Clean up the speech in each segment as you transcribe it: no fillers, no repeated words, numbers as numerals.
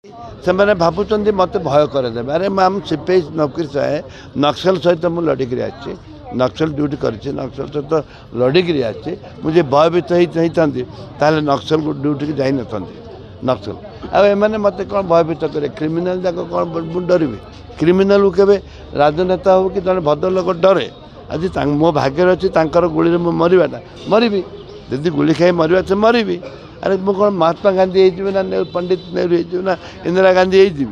से मैंने भावुं मत भय करदे अरे मैम सीपीआई नौकरी चाहे नक्सल सहित मुझे लड़िक नक्सल ड्यूटी कर नक्सल सहित लड़िक मुझे भयभीत होता नक्सल ड्यूटी की जाई नक्सल आने मत कौन भयभीत करे क्रिमिनाल जाक कौन डर क्रिमिनाल को केवे राजनेता हो कि जन भद्रलोक डरे आज मो भाग्य अच्छी गुड़ी में मरवाटा मरबी यदि गुली खाई मरवा से मरबी अरे मु कौन महात्मा गांधी ना पंडित नेहरू ना इंदिरा गांधी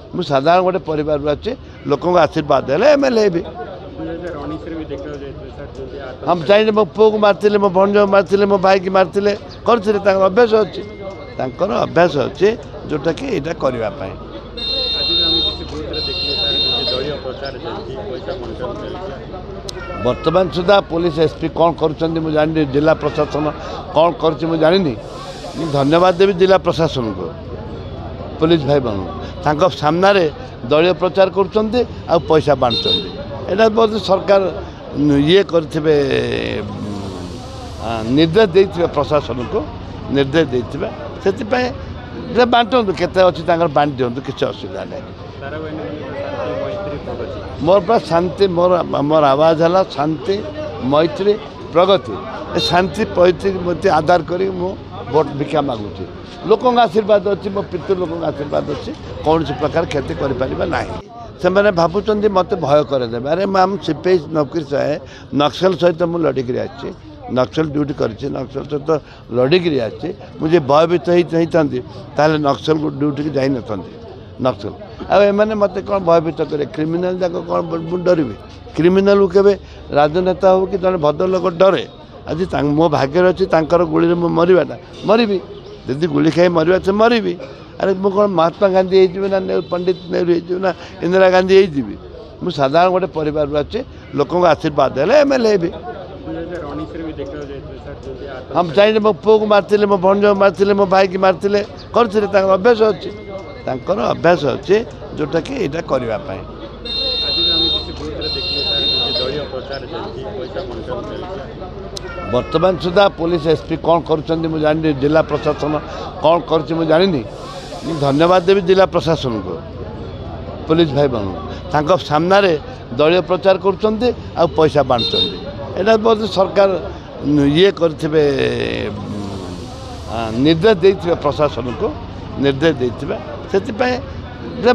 मुझे साधारण गोटे परिवार अच्छे लोक आशीर्वाद है एमएलए भी हम चाहिए मो पु को मारते मो भंज मारते मो भाई की मारते करते अभ्यास अच्छी अभ्यास अच्छे जोटा कि यहाँ करने वर्तमान सुधा पुलिस एसपी कौन कर जानी जिला प्रशासन कौन कर जानी धन्यवाद देवी जिला प्रशासन को पुलिस भाई मान सामना दलीय प्रचार कर पैसा बांटते यहाँ बहुत सरकार ये करते निर्देश देते प्रशासन को निर्देश देते से बांटू केते अच्छी बांट दिंतु किसी असुविधा नहीं मोर पास शांति मोर आवाज है शांति मैत्री प्रगति शांति पैतृक आधार करी वोट भिक्षा मागुची लोक आशीर्वाद अच्छी मो पितृ लोक आशीर्वाद अच्छी कौन प्रकार क्षति करना से मैंने भावुं मत भय करदे अरे मैम सीपीआई नौकरी चाहे नक्सल सहित मुझे लड़िक नक्सल ड्यूटी कर नक्सल सहित लड़िक मुझे भयभीत होता नक्सल ड्यूटी की जाई नक्सल आने मत कौन भयभीत करे क्रिमिनाल जाक कौन डर क्रिमिनाल को केवे राजनेता हो कि जन भद्रलोक डरे आज मो भाग्य अच्छी गुड़ी में मरवाटा मरबी यदि गुली खाई मरवा से मरबी अरे मु कौन महात्मा गांधी ना पंडित नेहरू ना इंदिरा गांधी मुझे साधारण गोटे परिवार अच्छे लोक आशीर्वाद है एमएलए भी हम चाहिए मो पु को मारते मो भंज मारते मो भाई की मारते करते अभ्यास अच्छी अभ्यास अच्छे जोटा कि यहाँ करने वर्तमान सुधा पुलिस एसपी कौन कर जानी जिला प्रशासन कौन कर जानी धन्यवाद देवी जिला प्रशासन को पुलिस भाई मान सामना दलीय प्रचार कर पैसा बांटते यहाँ बहुत सरकार ये करते निर्देश देते प्रशासन को निर्देश देते से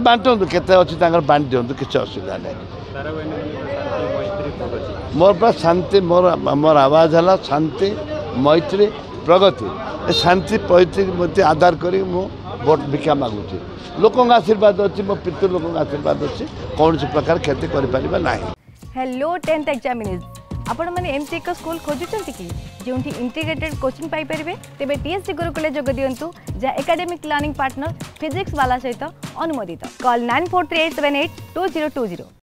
बांटू केते अच्छी बांट दिंतु किसी असुविधा नहीं मोर पास शांति मोर आवाज है शांति मैत्री प्रगति शांति पैतृक आधार करी वोट भिक्षा मागुची लोक आशीर्वाद अच्छी मो पितृ लोक आशीर्वाद अच्छी कौन प्रकार क्षति करना हेलो 10th एग्जामिनीज आपण मैंने एमती एक स्कूल खोजुंट कि जो इंटीग्रेटेड कोचिंग पाइपर तेज टीएससी गुरुकुल जोग दिंतु जहाँ एकेडमिक लर्निंग पार्टनर फिजिक्स वाला सहित अनुमोदित कॉल 9438782020।